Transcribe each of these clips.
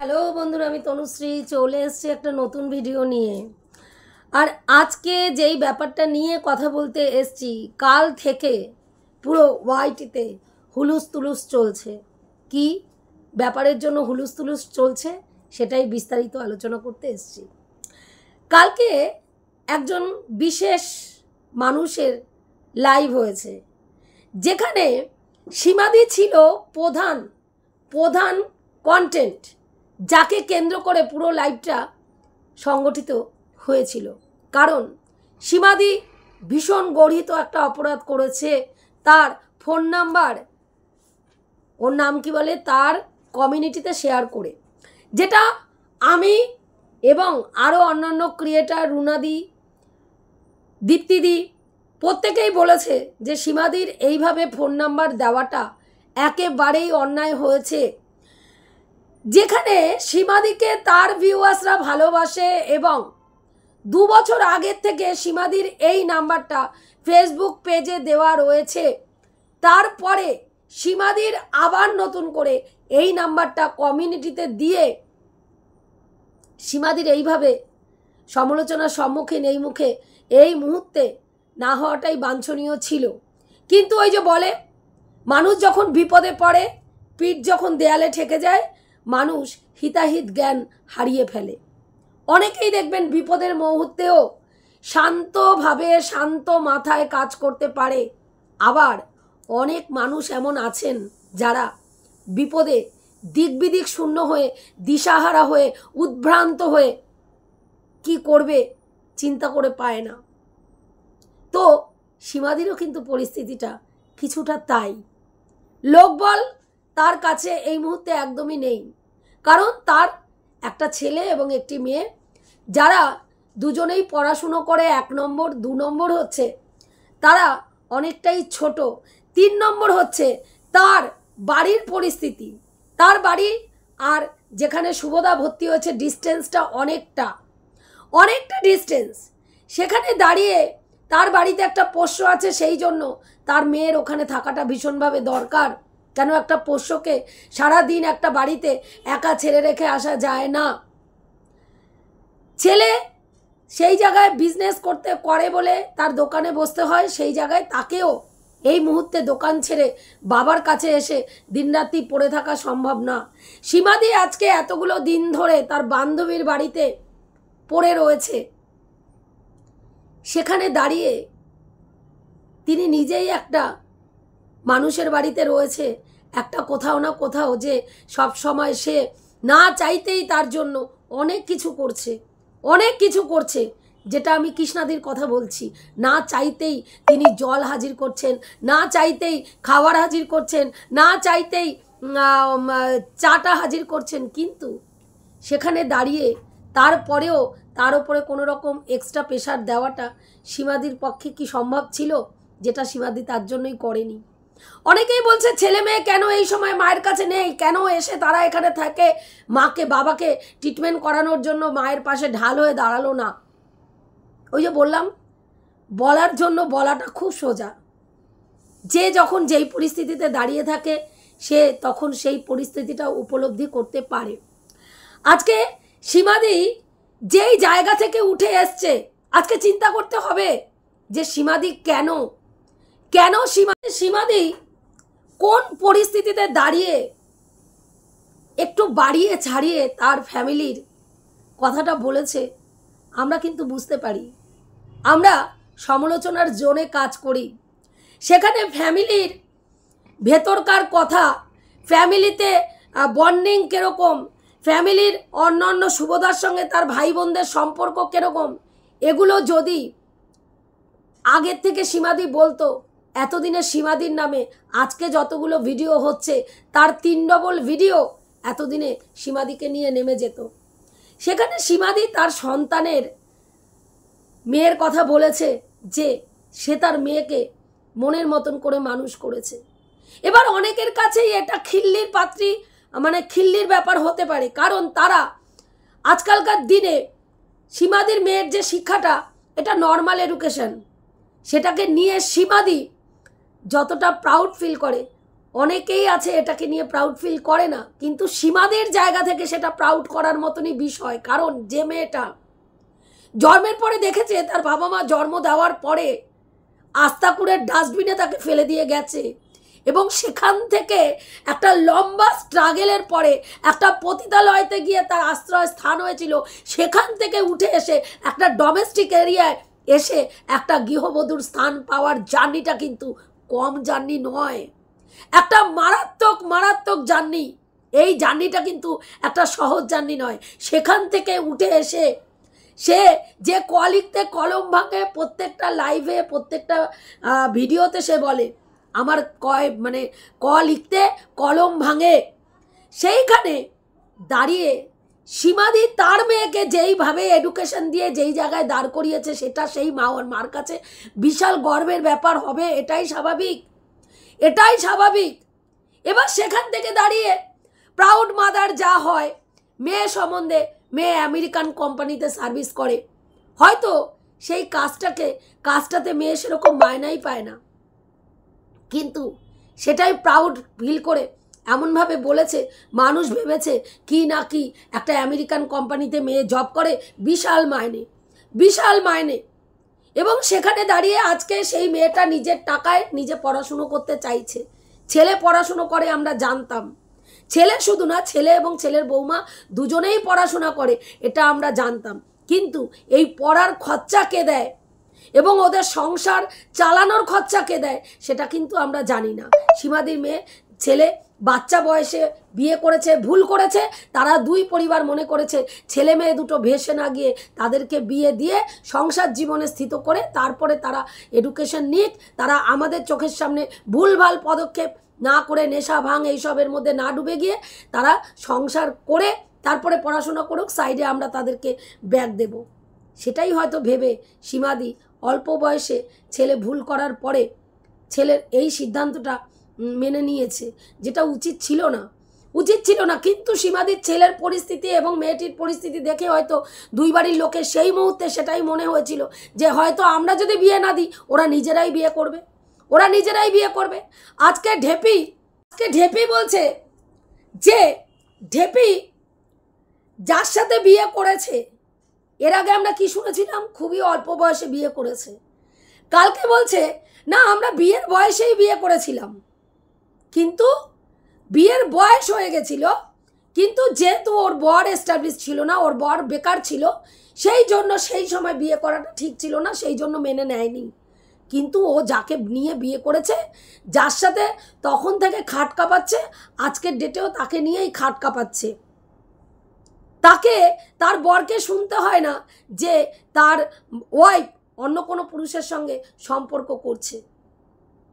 Hello বন্ধুরা, আমি তনুশ্রী চলে এসেছি একটা নতুন ভিডিও নিয়ে। আর আজকে যেই ব্যাপারটা নিয়ে কথা বলতে এসেছি, কাল থেকে পুরো ওয়াইটিতে হুলুস তুলুস চলছে। কি ব্যাপারের জন্য হুলুস তুলুস চলছে সেটাই বিস্তারিত আলোচনা করতে এসেছি। কালকে একজন বিশেষ মানুষের লাইভ হয়েছে, যেখানে সীমাদি ছিল প্রধান কন্টেন্ট, যাকে কেন্দ্র করে পুরো লাইভটা সংগঠিত হয়েছিল। কারণ সীমাদি ভীষণ গর্হিত একটা অপরাধ করেছে। তার ফোন নাম্বার, ওর নাম কি বলে, তার কমিউনিটিতে শেয়ার করে, যেটা আমি এবং আরও অন্যান্য ক্রিয়েটার, রুনাদি, দীপ্তিদি প্রত্যেকেই বলেছে যে সীমাদির এইভাবে ফোন নাম্বার দেওয়াটা একেবারেই অন্যায় হয়েছে। যেখানে সীমাদিকে তার ভিউয়ার্সরা ভালোবাসে এবং 2 বছর আগের থেকে সীমাদির এই নাম্বারটা ফেসবুক পেজে দেওয়া রয়েছে, তারপরে সীমাদির আবার নতুন করে এই নাম্বারটা কমিউনিটিতে দিয়ে সীমাদির এইভাবে সমালোচনার সম্মুখীন এই মুহূর্তে না হওয়াটাই বাঞ্ছনীয় ছিল। কিন্তু ওই যে বলে, মানুষ যখন বিপদে পড়ে, পিঠ যখন দেয়ালে ঠেকে যায়, মানুষ হিতাহিত জ্ঞান হারিয়ে ফেলে। অনেকেই দেখবেন বিপদের মুহূর্তেও শান্তভাবে, শান্ত মাথায় কাজ করতে পারে। আবার অনেক মানুষ এমন আছেন যারা বিপদে দিকবিদিক শূন্য হয়ে, দিশাহারা হয়ে, উদ্ভ্রান্ত হয়ে কি করবে চিন্তা করে পায় না। তো সীমাদিরও কিন্তু পরিস্থিতিটা কিছুটা তাই। লোকবল তার কাছে এই মুহূর্তে একদমই নেই, কারণ তার একটা ছেলে এবং একটি মেয়ে, যারা দুজনেই পড়াশুনো করে 1 নম্বর 2 নম্বর হচ্ছে, তারা অনেকটাই ছোট। 3 নম্বর হচ্ছে তার বাড়ির পরিস্থিতি। তার বাড়ি আর যেখানে শুভদা ভর্তি হয়েছে ডিস্টেন্সটা অনেকটা ডিস্টেন্স। সেখানে দাঁড়িয়ে তার বাড়িতে একটা পোষ্য আছে, সেই জন্য তার মেয়ের ওখানে থাকাটা ভীষণভাবে দরকার। কেন একটা পোষ্যকে সারাদিন একটা বাড়িতে একা ছেড়ে রেখে আসা যায় না। ছেলে সেই জায়গায় বিজনেস করে বলে তার দোকানে বসতে হয়, সেই জায়গায় তাকেও এই মুহূর্তে দোকান ছেড়ে বাবার কাছে এসে দিনরাত্রি পড়ে থাকা সম্ভব না। সীমাদি আজকে এতগুলো দিন ধরে তার বান্ধবীর বাড়িতে পড়ে রয়েছে। সেখানে দাঁড়িয়ে তিনি নিজেই একটা মানুষের বাড়িতে রয়েছে, একটা কোথাও না কোথাও যে সব সময় সে না চাইতেই তার জন্য অনেক কিছু করছে, যেটা আমি কৃষ্ণাদির কথা বলছি। না চাইতেই তিনি জল হাজির করছেন, না চাইতেই খাবার হাজির করছেন, না চাইতেই চাটা হাজির করছেন, কিন্তু সেখানে দাঁড়িয়ে তারপরেও তার উপরে কোনো রকম এক্সট্রা প্রেশার দেওয়াটা সীমাদির পক্ষে কি সম্ভব ছিল, যেটা সীমাদি তার জন্যই করেনি। অনেকেই বলছে ছেলে মেয়ে কেন এই সময় মায়ের কাছে নেই, কেন এসে তারা এখানে থাকে, মাকে বাবাকে ট্রিটমেন্ট করানোর জন্য মায়ের পাশে ঢাল হয়ে দাঁড়ালো না। ওই যে বললাম, বলার জন্য বলাটা খুব সোজা। যে যখন যেই পরিস্থিতিতে দাঁড়িয়ে থাকে, সে তখন সেই পরিস্থিতিটা উপলব্ধি করতে পারে। আজকে সীমাদি যেই জায়গা থেকে উঠে এসছে, আজকে চিন্তা করতে হবে যে সীমাদি কেন সীমাদি কোন পরিস্থিতিতে দাঁড়িয়ে একটু বাড়িয়ে ছাড়িয়ে তার ফ্যামিলির কথাটা বলেছে। আমরা কিন্তু বুঝতে পারি, আমরা সমালোচনার জোনে কাজ করি, সেখানে ফ্যামিলির ভেতরকার কথা, ফ্যামিলিতে বন্ডিং কীরকম, ফ্যামিলির অন্যান্য শুভদার সঙ্গে তার ভাই বোনদের সম্পর্ক কীরকম, এগুলো যদি আগের থেকে সীমাদি বলতো, এতদিনে সীমাদির নামে আজকে যতগুলো ভিডিও হচ্ছে তার 3 ডবল ভিডিও এতদিনে সীমাদিকে নিয়ে নেমে যেত। সেখানে সীমাদি তার সন্তানের মেয়ের কথা বলেছে যে সে তার মেয়েকে মনের মতন করে মানুষ করেছে। এবার অনেকের কাছেই এটা খিল্লির পাত্রী, মানে খিল্লির ব্যাপার হতে পারে, কারণ তারা আজকালকার দিনে সীমাদির মেয়ের যে শিক্ষাটা, এটা নর্মাল এডুকেশন, সেটাকে নিয়ে সীমাদি যতটা প্রাউড ফিল করে, অনেকেই আছে এটাকে নিয়ে প্রাউড ফিল করে না, কিন্তু সীমাদের জায়গা থেকে সেটা প্রাউড করার মতনই বিষয়। কারণ যে মেয়েটা জন্মের পরে দেখেছে তার বাবা মা জন্ম দেওয়ার পরে আস্তাকুড়ের ডাস্টবিনে তাকে ফেলে দিয়ে গেছে, এবং সেখান থেকে একটা লম্বা স্ট্রাগেলের পরে একটা পতিতালয়তে গিয়ে তার আশ্রয় স্থান হয়েছিল, সেখান থেকে উঠে এসে একটা ডোমেস্টিক এরিয়ায় এসে একটা গৃহবধূর স্থান পাওয়ার জার্নিটা কিন্তু কম জার্নি নয়, একটা মারাত্মক মারাত্মক জার্নি। এই জার্নিটা কিন্তু একটা সহজ জার্নি নয়। সেখান থেকে উঠে এসে সে যে ক লিখতে কলম ভাঙে, প্রত্যেকটা লাইভে প্রত্যেকটা ভিডিওতে সে বলে আমার ক লিখতে কলম ভাঙে, সেইখানে দাঁড়িয়ে সীমাদি তার মেয়েকে যেইভাবে এডুকেশন দিয়ে যেই জায়গায় দাঁড় করিয়েছে, সেটা সেই মার কাছে বিশাল গর্বের ব্যাপার হবে। এটাই স্বাভাবিক, এটাই স্বাভাবিক। এবার সেখান থেকে দাঁড়িয়ে প্রাউড মাদার যা হয়, মেয়ে সম্বন্ধে, মেয়ে আমেরিকান কোম্পানিতে সার্ভিস করে, হয়তো সেই কাজটাতে মেয়ে সেরকম মায়নাই পায় না, কিন্তু সেটাই প্রাউড ফিল করে এমনভাবে বলেছে, মানুষ ভেবেছে কি না কি একটা আমেরিকান কোম্পানিতে মেয়ে জব করে, বিশাল মাইনে, বিশাল মাইনে। এবং সেখানে দাঁড়িয়ে আজকে সেই মেয়েটা নিজের টাকায় নিজে পড়াশুনো করতে চাইছে। ছেলে পড়াশুনো করে আমরা জানতাম, ছেলে শুধু না, ছেলে এবং ছেলের বৌমা দুজনেই পড়াশোনা করে, এটা আমরা জানতাম। কিন্তু এই পড়ার খরচা কে দেয় এবং ওদের সংসার চালানোর খরচা কে দেয় সেটা কিন্তু আমরা জানি না। সীমাদির মেয়ে ছেলে বাচ্চা বয়সে বিয়ে করেছে, ভুল করেছে, তারা দুই পরিবার মনে করেছে ছেলে মেয়ে দুটো ভেসে না গিয়ে তাদেরকে বিয়ে দিয়ে সংসার জীবনে স্থিত করে তারপরে তারা এডুকেশন নিক, তারা আমাদের চোখের সামনে ভুলভাল পদক্ষেপ না করে, নেশা ভাঙ এইসবের মধ্যে না ডুবে গিয়ে তারা সংসার করে তারপরে পড়াশোনা করুক, সাইডে আমরা তাদেরকে ব্যাগ দেব। সেটাই হয়তো ভেবে সীমাদি অল্প বয়সে ছেলে ভুল করার পরে ছেলের এই সিদ্ধান্তটা মেনে নিয়েছে, যেটা উচিত ছিল না, উচিত ছিল না। কিন্তু সীমাদির ছেলের পরিস্থিতি এবং মেয়েটির পরিস্থিতি দেখে হয়তো দুই বাড়ির লোকের সেই মুহূর্তে সেটাই মনে হয়েছিল যে হয়তো আমরা যদি বিয়ে না দিই ওরা নিজেরাই বিয়ে করবে, ওরা নিজেরাই বিয়ে করবে। আজকে ঢেপি বলছে যে ঢেপি যার সাথে বিয়ে করেছে, এর আগে আমরা কি শুনেছিলাম, খুবই অল্প বয়সে বিয়ে করেছে। কালকে বলছে না আমরা বিয়ের বয়সেই বিয়ে করেছিলাম, কিন্তু বিয়ের বয়স হয়ে গেছিল, কিন্তু যেহেতু ওর বর এস্টাবলিশ ছিল না, ওর বর বেকার ছিল, সেই জন্য সেই সময় বিয়ে করাটা ঠিক ছিল না, সেই জন্য মেনে নেয়নি। কিন্তু ও যাকে নিয়ে বিয়ে করেছে, যার সাথে তখন থেকে খাট কাঁপাচ্ছে, আজকের ডেটেও তাকে নিয়েই খাট কাঁপাচ্ছে। তাকে, তার বরকে শুনতে হয় না যে তার ওয়াইফ অন্য কোনো পুরুষের সঙ্গে সম্পর্ক করছে।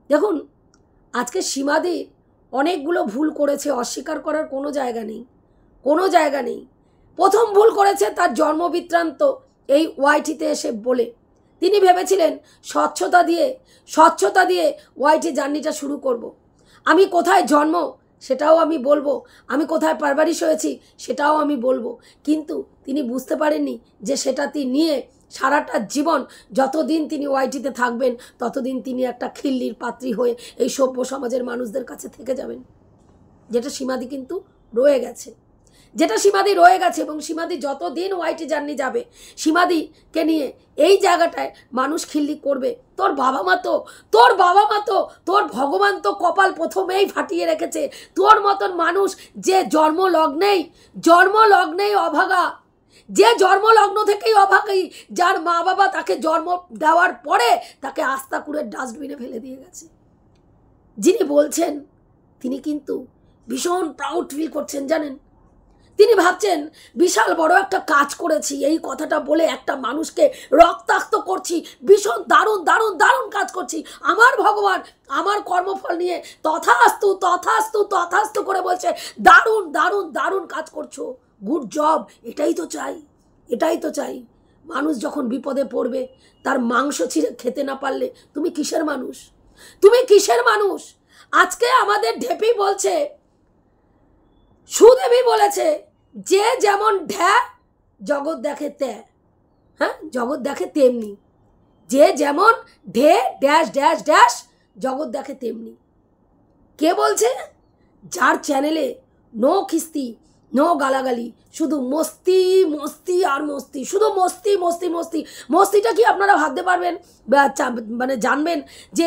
দেখুন, আজকে সীমাদি অনেকগুলো ভুল করেছে, অস্বীকার করার কোনো জায়গা নেই, কোনো জায়গা নেই। প্রথম ভুল করেছে তার জন্মবৃত্তান্ত এই ওয়াইটিতে এসে বলে। তিনি ভেবেছিলেন স্বচ্ছতা দিয়ে ওয়াইটি জার্নিটা শুরু করব। আমি কোথায় জন্ম সেটাও আমি বলবো, আমি কোথায় পারবারিশ হয়েছি সেটাও আমি বলবো। কিন্তু তিনি বুঝতে পারেননি যে সেটা নিয়ে সারাটা জীবন যতদিন তিনি ওয়াইটিতে থাকবেন ততদিন তিনি একটা খিল্লির পাত্রী হয়ে এই সভ্য সমাজের মানুষদের কাছে থেকে যাবেন, যেটা সীমাদি কিন্তু রয়ে গেছে, এবং সীমাদি যতদিন ওয়াইটি জার্নি যাবে, সীমাদিকে নিয়ে এই জায়গাটায় মানুষ খিল্লি করবে। তোর বাবা মা তো তোর ভগবান তো কপাল প্রথমেই ফাটিয়ে রেখেছে। তোর মতন মানুষ যে জন্মলগ্নেই অভাগা, যে জন্মলগ্ন থেকেই অভাগী, যার মা বাবা তাকে জন্ম দেওয়ার পরে তাকে আস্তাকুড়ের ডাস্টবিনে ফেলে দিয়ে গেছে, যিনি বলছেন তিনি কিন্তু ভীষণ প্রাউড ফিল করছেন। জানেন, তিনি ভাবছেন বিশাল বড় একটা কাজ করেছি, এই কথাটা বলে একটা মানুষকে রক্তাক্ত করছি, ভীষণ দারুণ দারুণ দারুণ কাজ করছি, আমার ভগবান আমার কর্মফল নিয়ে তথাস্তু তথাস্তু তথাস্তু করে বলছে দারুণ দারুণ দারুণ কাজ করছো, গুড জব। এটাই তো চাই। মানুষ যখন বিপদে পড়বে, তার মাংস ছিঁড়ে খেতে না পারলে তুমি কিসের মানুষ? আজকে আমাদের ঢেপি বলছে, সুদেবী বলেছে, যে যেমন ঢ্যা জগৎ দেখে ত্যা, হ্যাঁ জগৎ দেখে তেমনি, যে যেমন ঢে ড্যাশ ড্যাশ ড্যাশ জগৎ দেখে তেমনি। কে বলছে? যার চ্যানেলে নো খিস্তি, নো গালাগালি, শুধু মস্তি মস্তি আর মস্তি, শুধু মস্তি মস্তি মস্তি। মস্তিটা কি আপনারা ভাবতে পারবেন, মানে জানবেন যে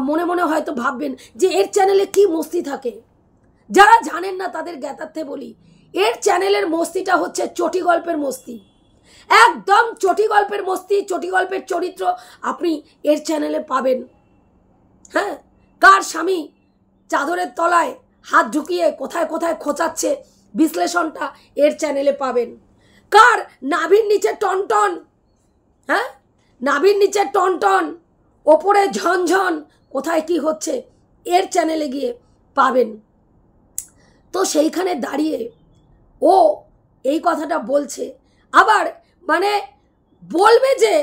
মনে মনে হয়তো ভাববেন যে এর চ্যানেলে কি মস্তি থাকে। যারা জানেন না তাদের জ্ঞাতার্থে বলি, এর চ্যানেলের মস্তিটা হচ্ছে চটি গল্পের মস্তি, একদম চটি গল্পের মস্তি, চটি গল্পের চরিত্র আপনি এর চ্যানেলে পাবেন। হ্যাঁ, কার স্বামী চাদরের তলায় হাত ঢুকিয়ে কোথায় কোথায় খোঁচাচ্ছে বিশ্লেষণটা এর চ্যানেলে পাবেন। কার নাভির নিচে টনটন, হ্যাঁ নাভির নিচে টনটন, ওপরে ঝনঝন, কোথায় কি হচ্ছে এর চ্যানেলে গিয়ে পাবেন। তো সেইখানে দাঁড়িয়ে ও এই কথাটা বলছে, আবার মানে বলবে যে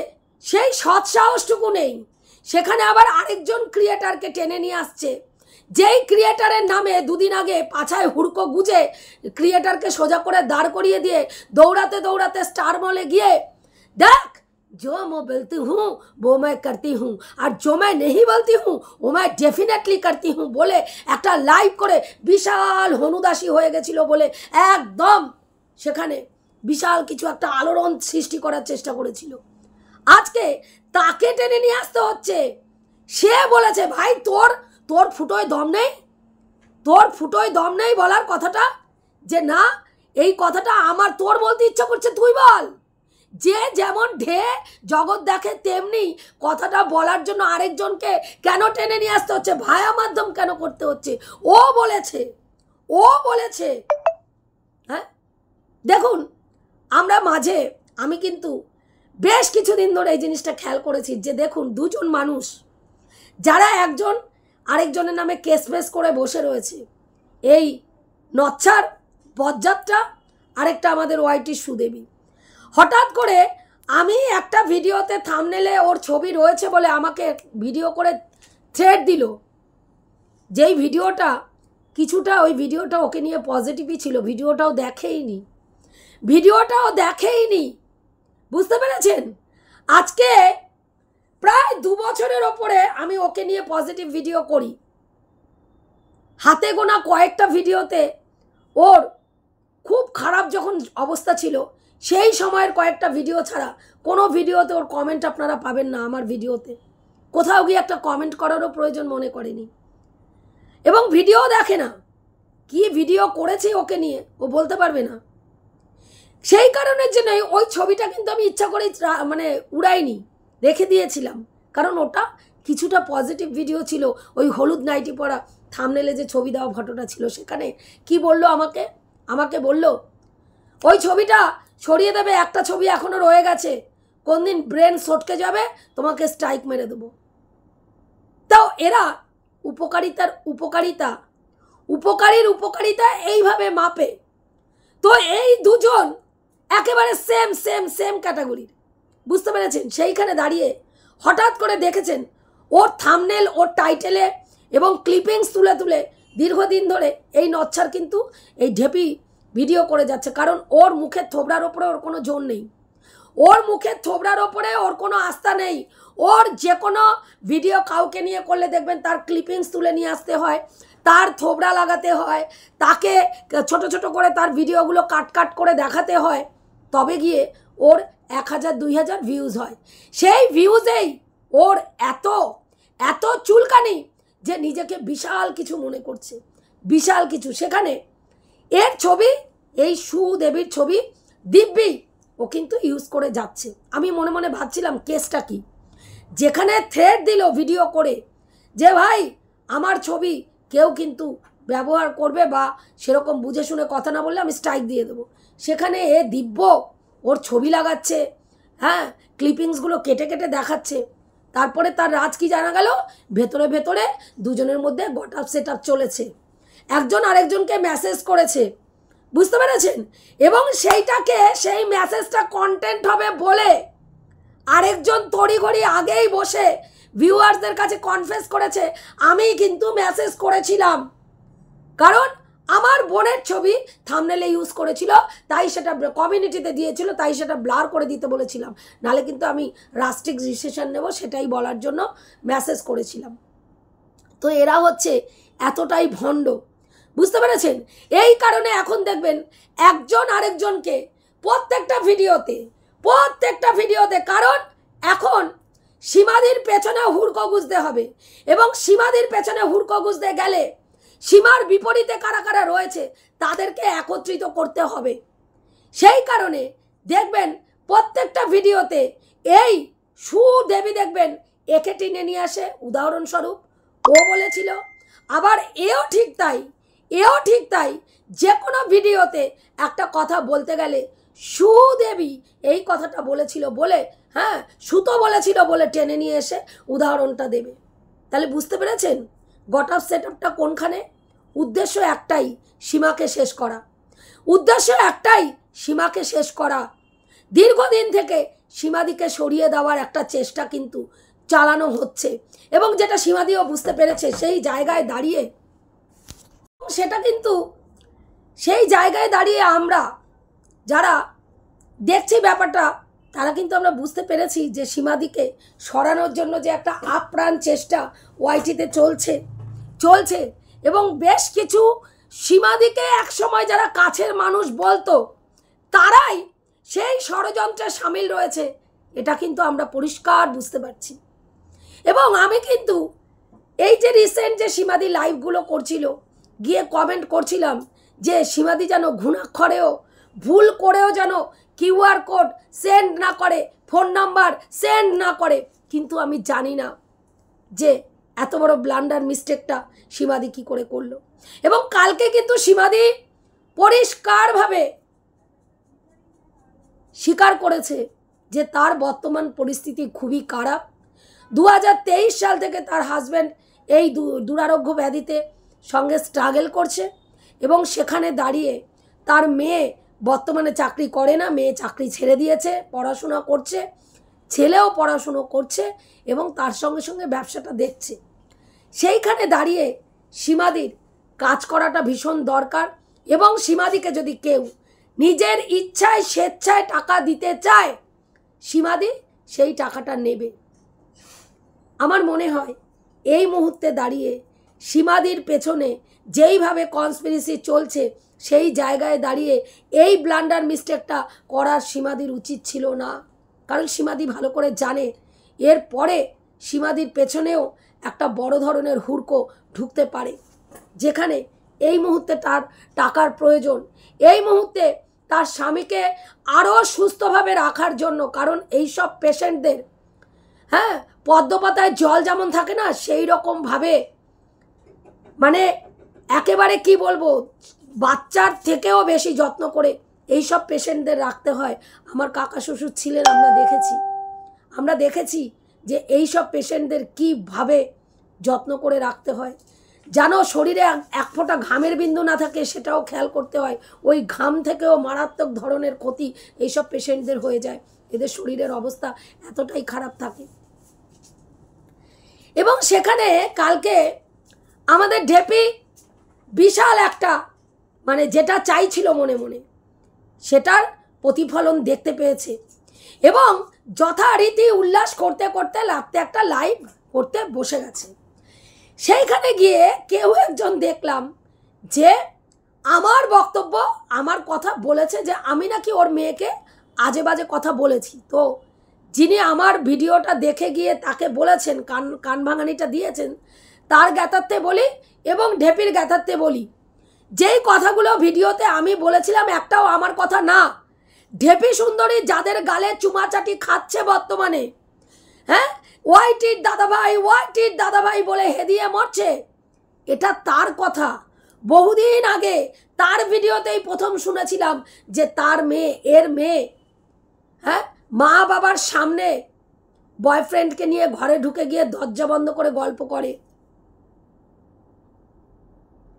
সেই সৎসাহসটুকু নেই। সেখানে আবার আরেকজন ক্রিয়েটারকে টেনে নিয়ে আসছে, যেই ক্রিয়েটারের নামে দুদিন আগে পাছায় হুড়কো গুজে ক্রিয়েটারকে সোজা করে দাঁড় করিয়ে দিয়ে দৌড়াতে দৌড়াতে স্টার মলে গিয়ে দেখ जो मैं बोलती हूँ वो मैं करती हूँ और जो मैं नहीं बोलती हूँ वो मैं डेफिनेटली करती हूँ बोले একটা লাইভ করে বিশাল হনুদাসী হয়ে গেছিল বলে একদম সেখানে বিশাল কিছু একটা আলোড়ন সৃষ্টি করার চেষ্টা করেছিল। আজকে তাকে টেনে নিয়ে আসতে হচ্ছে। সে বলেছে ভাই তোর তোর ফুটোয় দম নেই, তোর ফুটোয় দম নেই বলার কথাটা, যে না এই কথাটা আমার তোর বলতে ইচ্ছা করছে তুই বল। যে যেমন ঢে জগৎ দেখে তেমনি কথাটা বলার জন্য আরেকজনকে কেন টেনে নিয়ে আসতে হচ্ছে, ভায়া মাধ্যম কেন করতে হচ্ছে? ও বলেছে, ও বলেছে। হ্যাঁ দেখুন, আমরা মাঝে আমি কিন্তু বেশ কিছুদিন ধরে এই জিনিসটা খেয়াল করেছি যে দেখুন দুজন মানুষ যারা একজন আরেকজনের নামে কেস ফেস করে বসে রয়েছে, এই নচ্ছার বজ্জাতটা, আরেকটা আমাদের ওয়াইটি সুদেবী। হঠাৎ করে আমি একটা ভিডিওতে থাম্বনেলে ওর ছবি রয়েছে বলে আমাকে ভিডিও করে থ্রেড দিল, যেই ভিডিওটা কিছুটা ওই ভিডিওটা ওকে নিয়ে পজিটিভই ছিল, ভিডিওটাও দেখেইনি, ভিডিওটাও দেখেইনি, বুঝতে পেরেছেন? আজকে প্রায় 2 বছরের ওপরে আমি ওকে নিয়ে পজিটিভ ভিডিও করি। হাতে গোনা কয়েকটা ভিডিওতে ওর খুব খারাপ যখন অবস্থা ছিল সেই সময়ের কয়েকটা ভিডিও ছাড়া কোনো ভিডিওতে ওর কমেন্ট আপনারা পাবেন না। আমার ভিডিওতে কোথাও গিয়ে একটা কমেন্ট করারও প্রয়োজন মনে করেনি এবং ভিডিও দেখে না। কি ভিডিও করেছে ওকে নিয়ে ও বলতে পারবে না। সেই কারণের জন্য ওই ছবিটা কিন্তু আমি ইচ্ছা করে মানে উড়াইনি, রেখে দিয়েছিলাম, কারণ ওটা কিছুটা পজিটিভ ভিডিও ছিল। ওই হলুদ নাইটি পরা থাম্বনেলে যে ছবি দেওয়া ফটোটা ছিল সেখানে কি বললো আমাকে বললো ওই ছবিটা সরিয়ে দেবে, একটা ছবি এখনও রয়ে গেছে, কোন দিন ব্রেন সটকে যাবে তোমাকে স্ট্রাইক মেরে দেবো। তাও এরা উপকারীর উপকারিতা এইভাবে মাপে। তো এই দুজন একেবারে সেম ক্যাটাগরির, বুঝতে পেরেছেন? সেইখানে দাঁড়িয়ে হঠাৎ করে দেখেছেন ওর থাম্বনেল, ওর টাইটেলে এবং ক্লিপিংস তুলে তুলে দীর্ঘদিন ধরে এই নচ্ছার কিন্তু এই ঢেপি ভিডিও করে যাচ্ছে, কারণ ওর মুখের থোবড়ার ওপরে ওর কোনো জোর নেই, ওর মুখের থোবড়ার ওপরে ওর কোনো আস্থা নেই। ওর যে কোনো ভিডিও কাউকে নিয়ে করলে দেখবেন তার ক্লিপিংস তুলে নিয়ে আসতে হয়, তার থোবড়া লাগাতে হয়, তাকে ছোট ছোট করে তার ভিডিওগুলো কাট করে দেখাতে হয়, তবে গিয়ে ওর 1000-2000 ভিউজ হয়। সেই ভিউজেই ওর এত চুলকানি যে নিজেকে বিশাল কিছু মনে করছে, বিশাল কিছু। সেখানে এর ছবি, এই সুদেবীর ছবি দিব্যি ও কিন্তু ইউজ করে যাচ্ছে। আমি মনে মনে ভাবছিলাম কেসটা কি, যেখানে থ্রেড দিল ভিডিও করে যে ভাই আমার ছবি কেউ কিন্তু ব্যবহার করবে বা সেরকম বুঝে শুনে কথা না বললে আমি স্ট্রাইক দিয়ে দেবো, সেখানে এ দিব্য ওর ছবি লাগাচ্ছে, হ্যাঁ ক্লিপিংসগুলো কেটে দেখাচ্ছে। তারপরে তার রাজ কি জানা গেল, ভেতরে ভেতরে দুজনের মধ্যে গটআপ সেট আপ চলেছে, একজন আরেকজনকে মেসেজ করেছে, বুঝতে পেরেছেন? এবং সেইটাকে সেই মেসেজটা কন্টেন্ট হবে বলে আরেকজন তড়িঘড়ি আগেই বসে ভিউয়ার্সদের কাছে কনফেস করেছে আমি কিন্তু মেসেজ করেছিলাম, কারণ আমার বোনের ছবি থাম্বনেলে ইউজ করেছিল, তাই সেটা কমিউনিটিতে দিয়েছিল, তাই সেটা ব্লার করে দিতে বলেছিলাম, নালে কিন্তু আমি রাস্ট্রিক ডিসিশন নেব সেটাই বলার জন্য মেসেজ করেছিলাম। তো এরা হচ্ছে এতটাই ভণ্ড, বুঝতে পেরেছেন? এই কারণে এখন দেখবেন একজন আরেকজনকে প্রত্যেকটা ভিডিওতে, কারণ এখন সীমাদির পেছনে হুড়কো গুঁজতে হবে, এবং সীমাদির পেছনে হুড়কো গুঁজতে গেলে সীমার বিপরীতে কারা কারা রয়েছে তাদেরকে একত্রিত করতে হবে। সেই কারণে দেখবেন প্রত্যেকটা ভিডিওতে এই সুদেবী দেখবেন একে টেনে নিয়ে আসে, উদাহরণস্বরূপ ও বলেছিল, আবার এও ঠিক তাই যে কোনো ভিডিওতে একটা কথা বলতে গেলে সুদেবী এই কথাটা বলেছিল বলে, হ্যাঁ সুতো বলেছিল বলে টেনে নিয়ে এসে উদাহরণটা দেবে। তাহলে বুঝতে পেরেছেন গট আপ সেট আপটা কোনখানে? উদ্দেশ্য একটাই, সীমাকে শেষ করা। দীর্ঘদিন থেকে সীমাদিকে সরিয়ে দেওয়ার একটা চেষ্টা কিন্তু চালানো হচ্ছে, এবং যেটা সীমাদিও বুঝতে পেরেছে সেই জায়গায় দাঁড়িয়ে আমরা যারা দেখছি ব্যাপারটা, তারা কিন্তু আমরা বুঝতে পেরেছি যে সীমাদিকে সরানোর জন্য যে একটা আপ্রাণ চেষ্টা ওয়াইটিতে চলছে, এবং বেশ কিছু সীমাদিকে একসময় যারা কাছের মানুষ বলতো তারাই সেই ষড়যন্ত্রে সামিল রয়েছে, এটা কিন্তু আমরা পরিষ্কার বুঝতে পারছি। এবং আমি কিন্তু এই যে রিসেন্ট যে সীমাদি লাইভগুলো করছিল, গিয়ে কমেন্ট করছিলাম যে সীমাদি যেন ঘুণাক্ষরেও ভুল করেও যেন কিউআর কোড সেন্ড না করে, ফোন নাম্বার সেন্ড না করে, কিন্তু আমি জানি না যে এত বড় ব্লান্ডার মিস্টেকটা সীমাদি কি করে করলো। এবং কালকে কিন্তু সীমাদি পরিষ্কারভাবে স্বীকার করেছে যে তার বর্তমান পরিস্থিতি খুবই খারাপ। 2023 সাল থেকে তার হাজব্যান্ড এই দুরারোগ্য ব্যাধিতে সঙ্গে স্ট্রাগল করছে, এবং সেখানে দাঁড়িয়ে তার মেয়ে বর্তমানে চাকরি করে না, মেয়ে চাকরি ছেড়ে দিয়েছে, পড়াশোনা করছে, ছেলেও পড়াশুনো করছে এবং তার সঙ্গে সঙ্গে ব্যবসাটা দেখছে। সেইখানে দাঁড়িয়ে সীমাদির কাজ করাটা ভীষণ দরকার, এবং সীমাদিকে যদি কেউ নিজের ইচ্ছায় স্বেচ্ছায় টাকা দিতে চায়, সীমাদি সেই টাকাটা নেবে। আমার মনে হয় এই মুহূর্তে দাঁড়িয়ে সীমাদির পেছনে যেইভাবে কনস্পিরেসি চলছে, সেই জায়গায় দাঁড়িয়ে এই ব্লান্ডার মিস্টেকটা করার সীমাদির উচিত ছিল না। কারণ সীমাদি ভালো করে জানে এরপরে সীমাদির পেছনেও একটা বড় ধরনের হুড়কো ঢুকতে পারে, যেখানে এই মুহূর্তে তার টাকার প্রয়োজন, এই মুহূর্তে তার স্বামীকে আরও সুস্থভাবে রাখার জন্য। কারণ এই সব পেশেন্টদের, হ্যাঁ, পদ্মপাতায় জল যেমন থাকে না, সেই রকমভাবে মানে একেবারে কি বলবো, বাচ্চার থেকেও বেশি যত্ন করে এই সব পেশেন্টদের রাখতে হয়। আমার কাকা শ্বশুর ছিলেন, আমরা দেখেছি যে এই সব পেশেন্টদের কীভাবে যত্ন করে রাখতে হয়। যেন শরীরে এক ফোঁটা ঘামের বিন্দু না থাকে সেটাও খেয়াল করতে হয়। ওই ঘাম থেকেও মারাত্মক ধরনের ক্ষতি এইসব পেশেন্টদের হয়ে যায়, এদের শরীরের অবস্থা এতটাই খারাপ থাকে। এবং সেখানে কালকে আমাদের ঢেপি বিশাল একটা মানে যেটা চাইছিল মনে মনে সেটার প্রতিফলন দেখতে পেয়েছে, এবং যথারীতি উল্লাস করতে করতে লাগতে একটা লাইভ করতে বসে গেছে। সেইখানে গিয়ে কেউ একজন দেখলাম যে আমার বক্তব্য, আমার কথা বলেছে যে আমি নাকি ওর মেয়েকে আজে বাজে কথা বলেছি। তো যিনি আমার ভিডিওটা দেখে গিয়ে তাকে বলেছেন, কান ভাঙানিটা দিয়েছেন, তার জ্ঞাতার্থে বলি এবং ঢেপির জ্ঞাতার্থে বলি, যেই কথাগুলো ভিডিওতে আমি বলেছিলাম একটাও আমার কথা না। ঢেপি সুন্দরী যাদের গালে চুমাচাটি খাচ্ছে বর্তমানে, হ্যাঁ, ওয়াইটির দাদাভাই বলে হেদিয়ে মরছে, এটা তার কথা। বহুদিন আগে তার ভিডিওতেই প্রথম শুনেছিলাম যে তার মেয়ে, এর মেয়ে, হ্যাঁ, মা বাবার সামনে বয়ফ্রেন্ডকে নিয়ে ঘরে ঢুকে গিয়ে দরজা বন্ধ করে গল্প করে।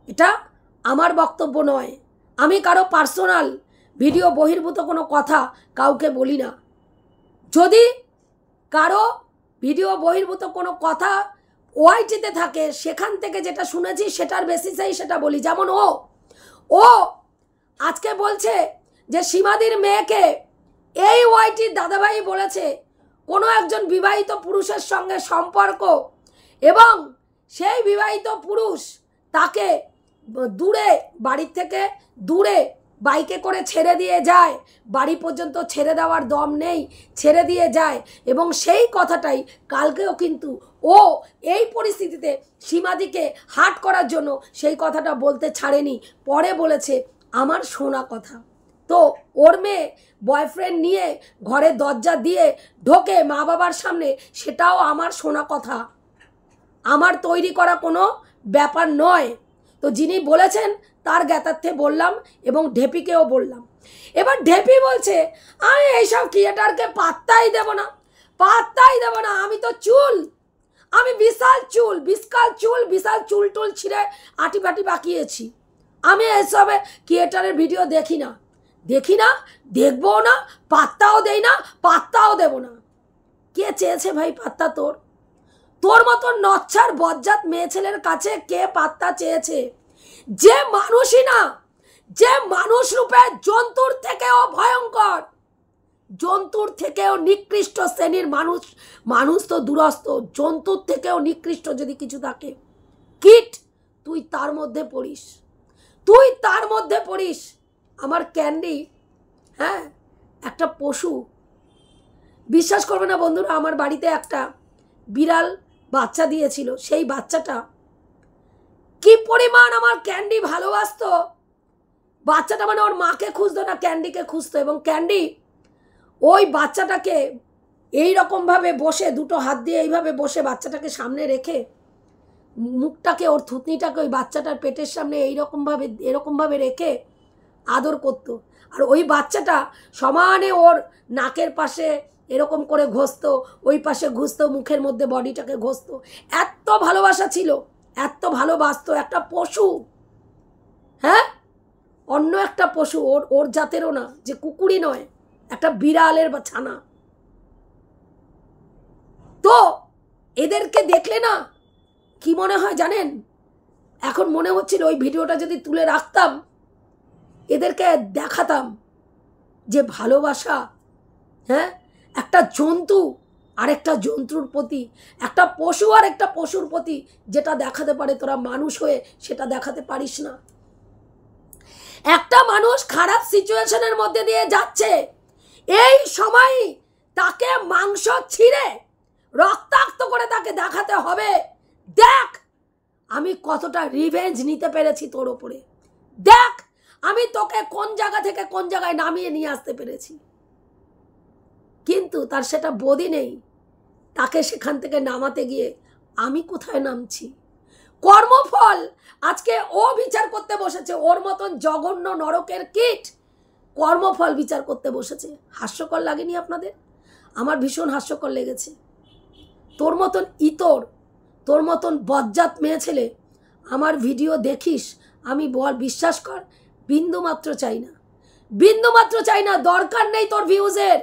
এটা আমার বক্তব্য নয়, আমি কারো পার্সোনাল ভিডিও বহির্ভূত কোনো কথা কাউকে বলি না। যদি কারো ভিডিও বহির্ভূত কোনো কথা ওআইটিতে থাকে, সেখান থেকে যেটা শুনেছি সেটার বেসিসেই সেটা বলি। যেমন ও আজকে বলছে যে সীমাদির মেয়েকে এই ওআইটির দাদাভাই বলেছে কোনো একজন বিবাহিত পুরুষের সঙ্গে সম্পর্ক, এবং সেই বিবাহিত পুরুষ তাকে দূরে বাড়ির থেকে দূরে বাইকে করে ছেড়ে দিয়ে যায়, বাড়ি পর্যন্ত ছেড়ে দেওয়ার দম নেই, ছেড়ে দিয়ে যায়। এবং সেই কথাটাই কালকেও কিন্তু ও এই পরিস্থিতিতে সীমাদিকে হার্ট করার জন্য সেই কথাটা বলতে ছাড়েনি, পরে বলেছে আমার শোনা কথা। তো ওর মেয়ে বয়ফ্রেন্ড নিয়ে ঘরে দরজা দিয়ে ঢোকে মা বাবার সামনে, সেটাও আমার শোনা কথা, আমার তৈরি করা কোনো ব্যাপার নয়। তো যিনি বলেছেন তার জ্ঞাতার্থে বললাম এবং ঢেপিকেও বললাম। এবার ঢেপি বলছে আমি এইসব ক্রিয়েটারকে পাত্তাই দেব না, পাত্তাই দেব না, আমি তো চুল, আমি বিশাল চুল, বিশাল চুল টুল ছিঁড়ে আটি বাটি বাকিয়েছি, আমি এসবে ক্রিয়েটারের ভিডিও দেখি না, দেখবো না, পাত্তাও দেই না, পাত্তাও দেব না। কে চেয়েছে ভাই পাত্তা? তোর মতো নচ্ছার বজ্জাত মেয়ে ছেলের কাছে কে পাত্তা চেয়েছে? যে মানুষই না, যে মানুষ রূপে জন্তুর থেকেও ভয়ঙ্কর, জন্তুর থেকেও নিকৃষ্ট শ্রেণীর মানুষ, মানুষ তো দূরস্থ, জন্তুর থেকেও নিকৃষ্ট যদি কিছু থাকে, কীট, তুই তার মধ্যে পড়িস, তুই তার মধ্যে পড়িস। আমার ক্যান্ডি, হ্যাঁ, একটা পশু। বিশ্বাস করবে না বন্ধুরা, আমার বাড়িতে একটা বিড়াল বাচ্চা দিয়েছিল, সেই বাচ্চাটা কি পরিমাণ আমার ক্যান্ডি ভালোবাসতো। বাচ্চাটা মানে ওর মাকে খুঁজতো না, ক্যান্ডিকে খুঁজতো। এবং ক্যান্ডি ওই বাচ্চাটাকে এইরকমভাবে বসে, দুটো হাত দিয়ে এইভাবে বসে বাচ্চাটাকে সামনে রেখে, মুখটাকে, ওর থুতনিটাকে ওই বাচ্চাটার পেটের সামনে এরকমভাবে রেখে আদর করতো। আর ওই বাচ্চাটা সমানে ওর নাকের পাশে এরকম করে ঘষতো, ওই পাশে ঘুষতো, মুখের মধ্যে বডিটাকে ঘষতো। এত ভালোবাসা ছিল, এত ভালোবাসতো। একটা পশু, হ্যাঁ, অন্য একটা পশু, ওর জাতেরও না, যে কুকুরই নয়, একটা বিড়ালের বা ছানা। তো এদেরকে দেখলে না কি মনে হয় জানেন? এখন মনে হচ্ছিল ওই ভিডিওটা যদি তুলে রাখতাম, এদেরকে দেখাতাম যে ভালোবাসা, হ্যাঁ, একটা জন্তু আর একটা জন্তুর প্রতি, একটা পশু আর একটা পশুর প্রতি যেটা দেখাতে পারে তোরা মানুষ হয়ে সেটা দেখাতে পারিস না। একটা মানুষ খারাপ সিচুয়েশনের মধ্যে দিয়ে যাচ্ছে, এই সময় তাকে মাংস ছিঁড়ে রক্তাক্ত করে তাকে দেখাতে হবে, দেখ আমি কতটা রিভেঞ্জ নিতে পেরেছি তোর ওপরে, দেখ আমি তোকে কোন জায়গা থেকে কোন জায়গায় নামিয়ে নিয়ে আসতে পেরেছি। কিন্তু তার সেটা বোধই নেই, তাকে সেখান থেকে নামাতে গিয়ে আমি কোথায় নামছি। কর্মফল আজকে ও বিচার করতে বসেছে, ওর মতন জঘন্য নরকের কীট কর্মফল বিচার করতে বসেছে। হাস্যকর লাগেনি আপনাদের? আমার ভীষণ হাস্যকর লেগেছে। তোর মতন ইতর, তোর মতন বজ্জাত মেয়ে ছেলে আমার ভিডিও দেখিস, আমি বল, বিশ্বাস কর, বিন্দুমাত্র চাই না, বিন্দুমাত্র চাই না, দরকার নেই তোর ভিউজের,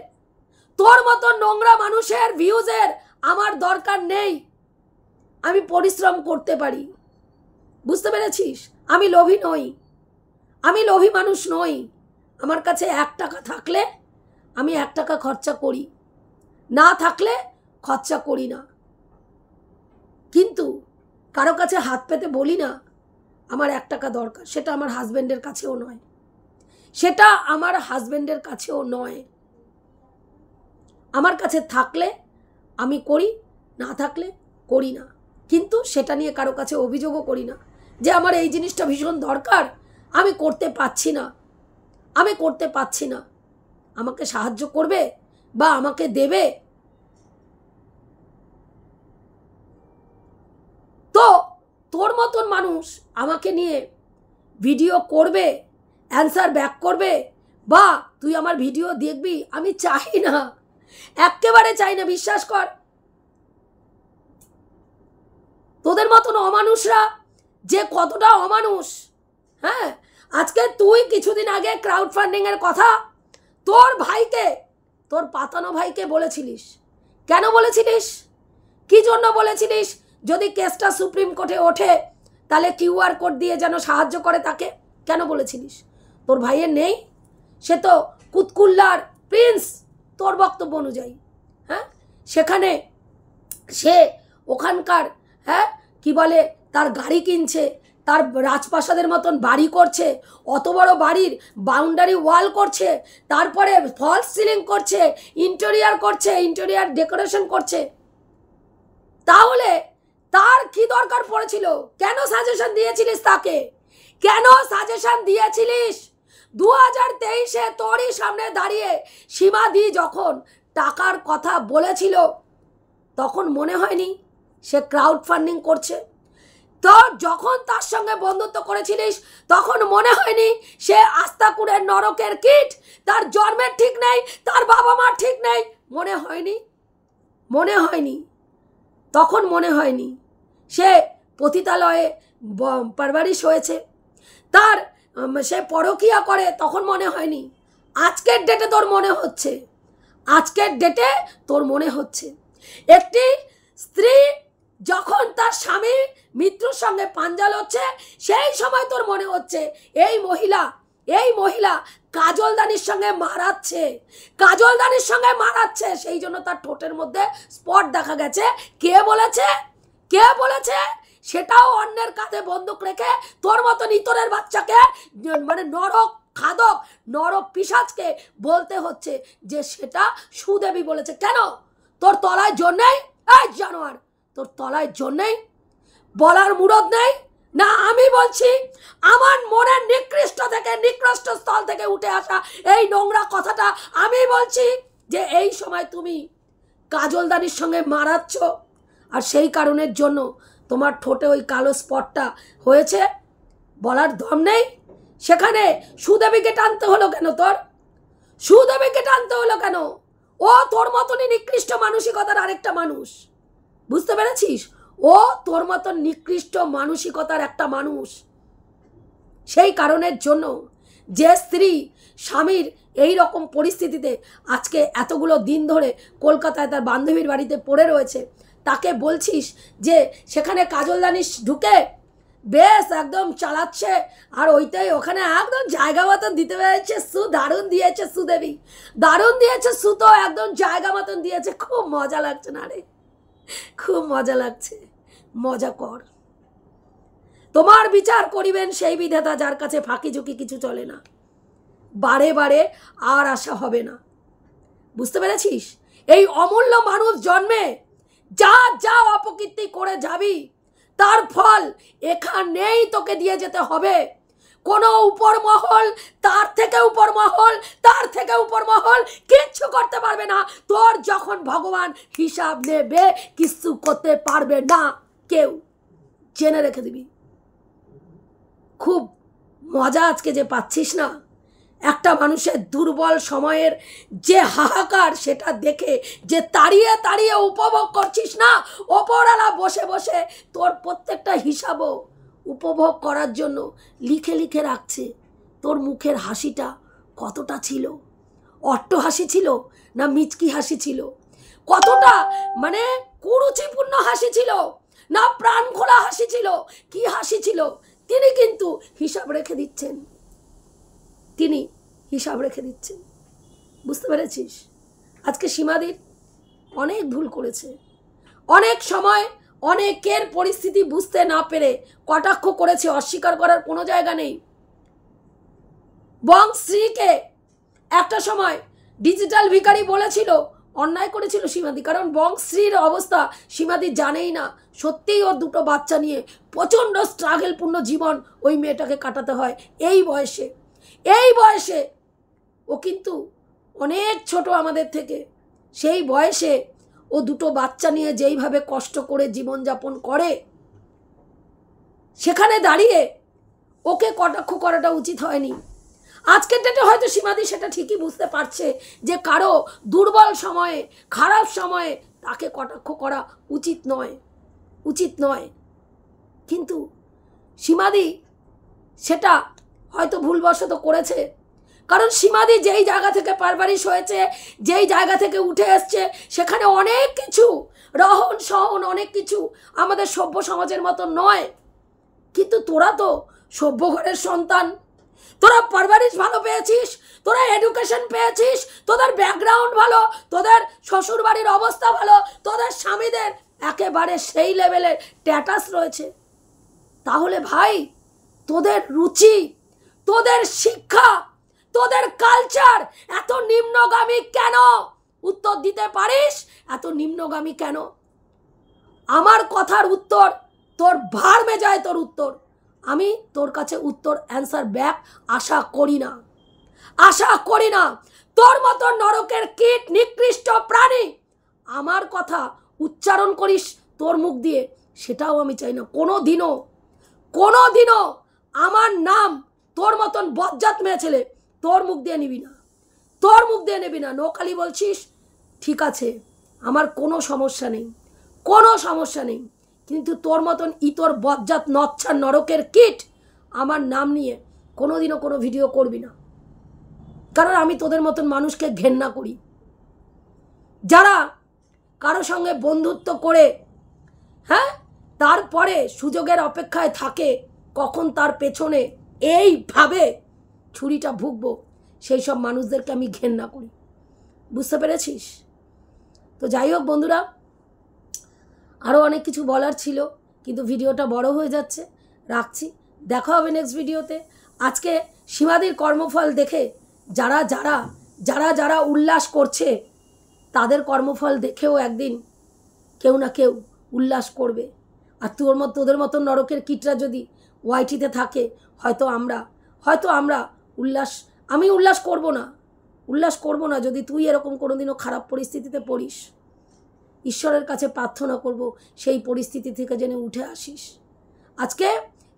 তোর মতো নোংরা মানুষের ভিউজের আমার দরকার নেই। আমি পরিশ্রম করতে পারি, বুঝতে পেরেছিস? আমি লোভী নই, আমি লোভী মানুষ নই। আমার কাছে 1 টাকা থাকলে আমি 1 টাকা খরচা করি, না থাকলে খরচা করি না। কিন্তু কারো কাছে হাত পেতে বলি না আমার 1 টাকা দরকার, সেটা আমার হাজব্যান্ডের কাছেও নয়, সেটা আমার হাজব্যান্ডের কাছেও নয়। আমার কাছে থাকলে আমি করি, না থাকলে করি না। কিন্তু সেটা নিয়ে কারো কাছে অভিযোগও করি না যে আমার এই জিনিসটা ভীষণ দরকার, আমি করতে পারছি না, আমি করতে পারছি না, আমাকে সাহায্য করবে বা আমাকে দেবে। তো তোর মতন মানুষ আমাকে নিয়ে ভিডিও করবে, অ্যান্সার ব্যাক করবে, বা তুই আমার ভিডিও দেখবি, আমি চাই না, একেবারে চাই না। বিশ্বাস কর, তোদের মতন অমানুষরা যে কতটা অমানুষ, হ্যাঁ, আজকে তুই কিছুদিন আগে ক্রাউড ফান্ডিং এর কথা তোর ভাইকে, তোর পাতানো ভাইকে বলেছিলিস। কেন বলেছিলিস? কি জন্য বলেছিলিস? যদি কেসটা সুপ্রিম কোর্টে ওঠে তাহলে QR কোড দিয়ে যেন সাহায্য করে তাকে। কেন বলেছিলিস? তোর ভাইয়ের নেই, সে তো কুতকুল্লার প্রিন্স তোর বক্তব্য অনুযায়ী, হ্যাঁ, সেখানে সে ওখানকার, হ্যাঁ, কি বলে, তার গাড়ি কিনছে, তার রাজপ্রাসাদের মতন বাড়ি করছে, অত বড় বাড়ির বাউন্ডারি ওয়াল করছে, তারপরে ফলস সিলিং করছে, ইন্টেরিয়ার ডেকোরেশন করছে, তাহলে তার কি দরকার পড়েছিল? কেন সাজেশন দিয়েছিলিস তাকে? কেন সাজেশন দিয়েছিলিস? 2023-এ তোরই সামনে দাঁড়িয়ে সীমাদি যখন টাকার কথা বলেছিল তখন মনে হয়নি সে ক্রাউড ফান্ডিং করছে? তো যখন তার সঙ্গে বন্ধুত্ব করেছিলিস তখন মনে হয়নি সে আস্তাকুড়ের নরকের কীট, তার জন্মের ঠিক নেই, তার বাবা মার ঠিক নেই? মনে হয়নি? মনে হয়নি? তখন মনে হয়নি সে পতিতালয়ে পারবারিশ হয়েছে, তার সে পরকীয়া করে? তখন মনে হয়নি? আজকের ডেটে তোর মনে হচ্ছে? আজকের ডেটে তোর মনে হচ্ছে একটি স্ত্রী যখন তার স্বামী মৃত্যুর সঙ্গে পাঞ্জা লড়ছে সেই সময় তোর মনে হচ্ছে এই মহিলা কাজলদানির সঙ্গে মারাচ্ছে, সেই জন্য তার ঠোঁটের মধ্যে স্পট দেখা গেছে। কে বলেছে? সেটাও অন্যের কাঁধে বন্দুক রেখে তোর মতন ইতরের বাচ্চাকে, মানে নরক পিশাচকে বলতে হচ্ছে যে সেটা সুদেবী বলেছে। কেন? তোর তলায় জোর নেই? এই জানোয়ার, তোর তলায় জোর নেই? বলার মুরদ নেই? না আমি বলছি, আমার মনের নিকৃষ্ট স্থল থেকে উঠে আসা এই নোংরা কথাটা আমি বলছি যে এই সময় তুমি কাজলদানির সঙ্গে মারাচ্ছ, আর সেই কারণের জন্য তোমার ঠোঁটে ওই কালো স্পটটা হয়েছে। বলার দম নেই? সেখানে সুদেবীকে টানতে হলো কেন? ও তোর মতনই নিকৃষ্ট মানসিকতার আরেকটা মানুষ, বুঝতে পেরেছিস? ও তোর মতন নিকৃষ্ট মানসিকতার একটা মানুষ। সেই কারণের জন্য যে স্ত্রী স্বামীর এই রকম পরিস্থিতিতে আজকে এতগুলো দিন ধরে কলকাতায় তার বান্ধবীর বাড়িতে পড়ে রয়েছে, তাকে বলছিস যে সেখানে কাজলদানি ঢুকে বেশ একদম চালাচ্ছে, আর ওখানে একদম জায়গা মতন দিতে পেরেছে। দারুণ দিয়েছে সুদেবী, দারুণ দিয়েছে সুতো, একদম জায়গা মতন দিয়েছে। খুব মজা লাগছে না রে? খুব মজা লাগছে? মজা কর। তোমার বিচার করিবেন সেই বিধাতা, যার কাছে ফাঁকি ঝুঁকি কিছু চলে না। বারে বারে আর আশা হবে না, বুঝতে পেরেছিস? এই অমূল্য মানুষ জন্মে যা অপকীর্তি করে যাবি তার ফল এখানেই তোকে দিয়ে যেতে হবে। কোনো উপর মহল, তার থেকে উপর মহল কিচ্ছু করতে পারবে না। তোর যখন ভগবান হিসাব নেবে কিছু করতে পারবে না কেউ, জেনে রেখে দিবি। খুব মজা আজকে যে পাচ্ছিস না, একটা মানুষের দুর্বল সময়ের যে হাহাকার সেটা দেখে যে তাড়িয়ে উপভোগ করছিস না, ওপরওয়ালা বসে বসে তোর প্রত্যেকটা হিসাবও উপভোগ করার জন্য লিখে রাখছে। তোর মুখের হাসিটা কতটা ছিল? অট্ট হাসি ছিল না মিচকি হাসি ছিল? কতটা মানে কুরুচিপূর্ণ হাসি ছিল না প্রাণ খোলা হাসি ছিল? কি হাসি ছিল? তিনি কিন্তু হিসাব রেখে দিচ্ছেন, বুঝতে পেরেছিস? আজকে সীমাদির অনেক ভুল করেছে, অনেক সময় অনেকের পরিস্থিতি বুঝতে না পেরে কটাক্ষ করেছে, অস্বীকার করার কোনো জায়গা নেই। বংশ্রীকে একটা সময় ডিজিটাল ভিখারি বলেছিল, অন্যায় করেছিল সীমাদি, কারণ বংশ্রীর অবস্থা সীমাদি জানেই না। সত্যিই ওর দুটো বাচ্চা নিয়ে প্রচণ্ড স্ট্রাগলপূর্ণ জীবন ওই মেয়েটাকে কাটাতে হয় এই বয়সে। ও কিন্তু অনেক ছোট আমাদের থেকে। সেই বয়সে ও দুটো বাচ্চা নিয়ে যেইভাবে কষ্ট করে জীবনযাপন করে, সেখানে দাঁড়িয়ে ওকে কটাক্ষ করাটা উচিত হয়নি। আজকের ডেটে হয়তো সীমাদি সেটা ঠিকই বুঝতে পারছে যে কারো দুর্বল সময়ে, খারাপ সময়ে তাকে কটাক্ষ করা উচিত নয়। কিন্তু সীমাদি সেটা হয়তো ভুলবশত করেছে, কারণ সীমাদি যেই জায়গা থেকে পারবারিশ হয়েছে, যেই জায়গা থেকে উঠে এসছে, সেখানে অনেক কিছু রহন সহন, অনেক কিছু আমাদের সভ্য সমাজের মতো নয়। কিন্তু তোরা তো সভ্য ঘরের সন্তান, তোরা পারবারিশ ভালো পেয়েছিস, তোরা এডুকেশন পেয়েছিস, তোদের ব্যাকগ্রাউন্ড ভালো, তোদের শ্বশুর বাড়ির অবস্থা ভালো, তোদের স্বামীদের একেবারে সেই লেভেলের স্ট্যাটাস রয়েছে। তাহলে ভাই তোদের রুচি, তোদের শিক্ষা, তোদের কালচার এত নিম্নগামী কেন? উত্তর দিতে পারিস এত নিম্নগামী কেন? আমার কথার উত্তর তোর ভার মেজায় তোর উত্তর। আমি তোর কাছে উত্তর অ্যান্সার ব্যাক আশা করি না, আশা করি না। তোর মতো নরকের কীট নিকৃষ্ট প্রাণী আমার কথা উচ্চারণ করিস তোর মুখ দিয়ে, সেটাও আমি চাই না। কোনোদিনও আমার নাম তোর মতন বজ্জাত মেয়ে ছেলে তোর মুখ দিয়ে নিবি না, তোর মুখ দিয়ে নেবি না। নোকালি বলছিস, ঠিক আছে, আমার কোনো সমস্যা নেই, কোনো সমস্যা নেই। কিন্তু তোর মতন ইতর বজ্জাত নচ্ছার নরকের কীট আমার নাম নিয়ে কোনোদিনও কোনো ভিডিও করবি না। কারণ আমি তোদের মতন মানুষকে ঘেন্না করি, যারা কারো সঙ্গে বন্ধুত্ব করে হ্যাঁ তারপরে সুযোগের অপেক্ষায় থাকে কখন তার পেছনে এইভাবে ছুরিটা ভুগবো, সেই সব মানুষদেরকে আমি ঘেন্না করি। বুঝতে পেরেছিস? তো যাই হোক বন্ধুরা, আরও অনেক কিছু বলার ছিল, কিন্তু ভিডিওটা বড় হয়ে যাচ্ছে, রাখছি। দেখা হবে নেক্সট ভিডিওতে। আজকে সীমাদির কর্মফল দেখে যারা যারা যারা যারা উল্লাস করছে, তাদের কর্মফল দেখেও একদিন কেউ না কেউ উল্লাস করবে। আর তোদের মতন নরকের কীটরা যদি ওয়াইটিতে থাকে, হয়তো আমরা আমি উল্লাস করব না যদি তুই এরকম কোনোদিনও খারাপ পরিস্থিতিতে পড়িস। ঈশ্বরের কাছে প্রার্থনা করব সেই পরিস্থিতি থেকে যেন উঠে আসিস। আজকে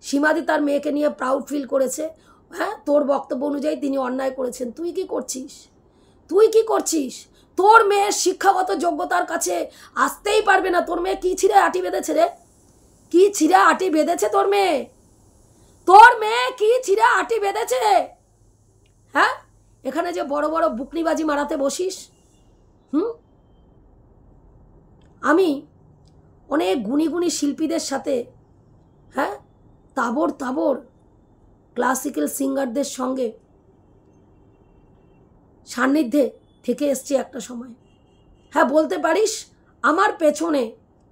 সীমাদি তার মেয়েকে নিয়ে প্রাউড ফিল করেছে। হ্যাঁ, তোর বক্তব্য অনুযায়ী তিনি অন্যায় করেছেন। তুই কি করছিস? তোর মেয়ের শিক্ষাগত যোগ্যতার কাছে আসতেই পারবে না। তোর মেয়ে কি ছিঁড়ে আটি বেঁধেছে রে? কি ছিঁড়ে আটি বেঁধেছে তোর মেয়ে? কি ছিঁড়ে আটি বেঁধেছে? হ্যাঁ, এখানে যে বড় বড় বুকনিবাজি মারাতে বসিস। আমি অনেক গুণী শিল্পীদের সাথে হ্যাঁ তাবর ক্লাসিক্যাল সিঙ্গারদের সঙ্গে সান্নিধ্যে থেকে এসছি একটা সময়। হ্যাঁ, বলতে পারিস আমার পেছনে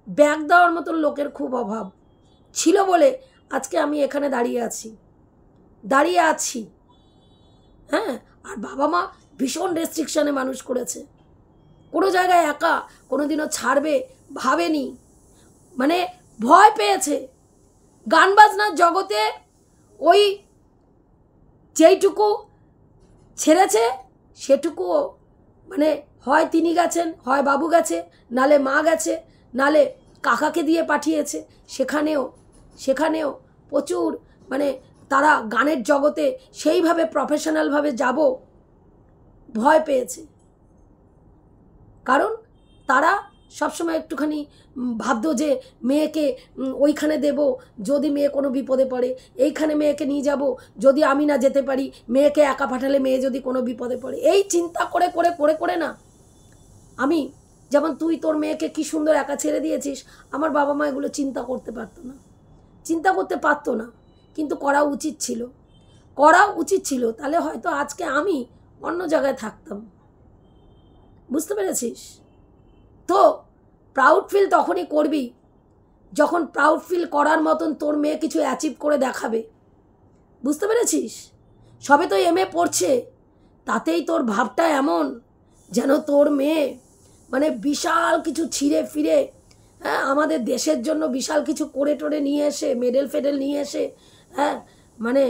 ব্যাগ দেওয়ার মতো লোকের খুব অভাব ছিল বলে আজকে আমি এখানে দাঁড়িয়ে আছি। হ্যাঁ, আর বাবা মা ভীষণ রেস্ট্রিকশানে মানুষ করেছে। কোনো জায়গায় একা কোনোদিনও ছাড়বে ভাবেনি, মানে ভয় পেয়েছে। গান বাজনার জগতে ওই যেইটুকু ছেড়েছে সেটুকুও, মানে হয় তিনি গেছেন, হয় বাবু গেছে, নালে মা গেছে, নালে কাকাকে দিয়ে পাঠিয়েছে। সেখানেও প্রচুর, মানে তারা গানের জগতে সেইভাবে প্রফেশনালভাবে যাব ভয় পেয়েছে। কারণ তারা সবসময় একটুখানি ভাবতো যে মেয়েকে ওইখানে দেব যদি মেয়ে কোনো বিপদে পড়ে, এইখানে মেয়েকে নিয়ে যাব যদি আমি না যেতে পারি, মেয়েকে একা পাঠালে মেয়ে যদি কোনো বিপদে পড়ে। এই চিন্তা করে না, আমি যেমন তুই তোর মেয়েকে কি সুন্দর একা ছেড়ে দিয়েছিস, আমার বাবা মা এগুলো চিন্তা করতে পারতো না, কিন্তু করা উচিত ছিল। তাহলে হয়তো আজকে আমি অন্য জায়গায় থাকতাম। বুঝতে পেরেছিস? তো প্রাউড ফিল তখনই করবি যখন প্রাউড ফিল করার মতন তোর মেয়ে কিছু অ্যাচিভ করে দেখাবে। বুঝতে পেরেছিস? সবে তো এমএ পড়ছে, তাতেই তোর ভাবটা এমন যেন তোর মেয়ে মানে বিশাল কিছু ছিঁড়ে ফিরে, হ্যাঁ, আমাদের দেশের জন্য বিশাল কিছু করে টোরে নিয়ে এসে মেডেল ফেডেল নিয়ে এসে হ্যাঁ মানে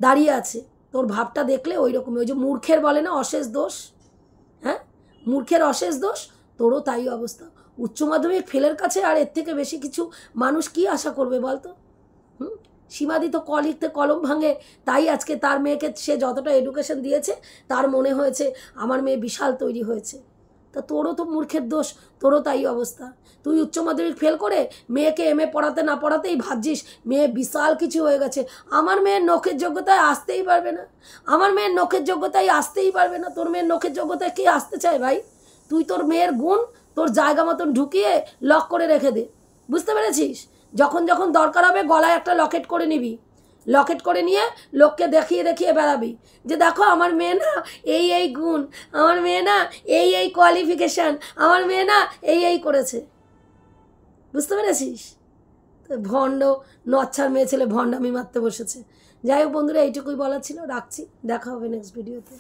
দাঁড়িয়ে আছে। তোর ভাবটা দেখলে ওই রকমই, ওই যে মূর্খের বলে না অশেষ দোষ, হ্যাঁ, মূর্খের অশেষ দোষ, তোরও তাই অবস্থা। উচ্চ মাধ্যমিক ফেলের কাছে আর এর থেকে বেশি কিছু মানুষ কি আশা করবে বলতো? সীমাদি তো লিখতে কলম ভাঙে, তাই আজকে তার মেয়েকে সে যতটা এডুকেশন দিয়েছে তার মনে হয়েছে আমার মেয়ে বিশাল তৈরি হয়েছে। তা তোরও তো মূর্খের দোষ, তোরও তাই অবস্থা। তুই উচ্চ মাধ্যমিক ফেল করে মেয়েকে এমএ পড়াতে না পড়াতেই ভাবছিস মেয়ে বিশাল কিছু হয়ে গেছে। আমার মেয়ের নখের যোগ্যতায় আসতেই পারবে না, তোর মেয়ের নখের যোগ্যতায় কে আসতে চায় ভাই? তুই তোর মেয়ের গুণ তোর জায়গা মতন ঢুকিয়ে লক করে রেখে দে। বুঝতে পেরেছিস? যখন দরকার হবে গলায় একটা লকেট করে নিবি, লকেট করে নিয়ে লোককে দেখিয়ে বেড়াবি যে দেখো আমার মেয়ে না এই গুণ, আমার মেয়ে না এই কোয়ালিফিকেশান, আমার মেয়ে না এই করেছে। বুঝতে পেরেছিস? তো ভণ্ড নচ্ছার মেয়ে ছেলে ভণ্ডামি মারতে বসেছে। যাই হোক বন্ধুরা, এইটুকুই বলা ছিল, রাখছি, দেখা হবে নেক্সট ভিডিওতে।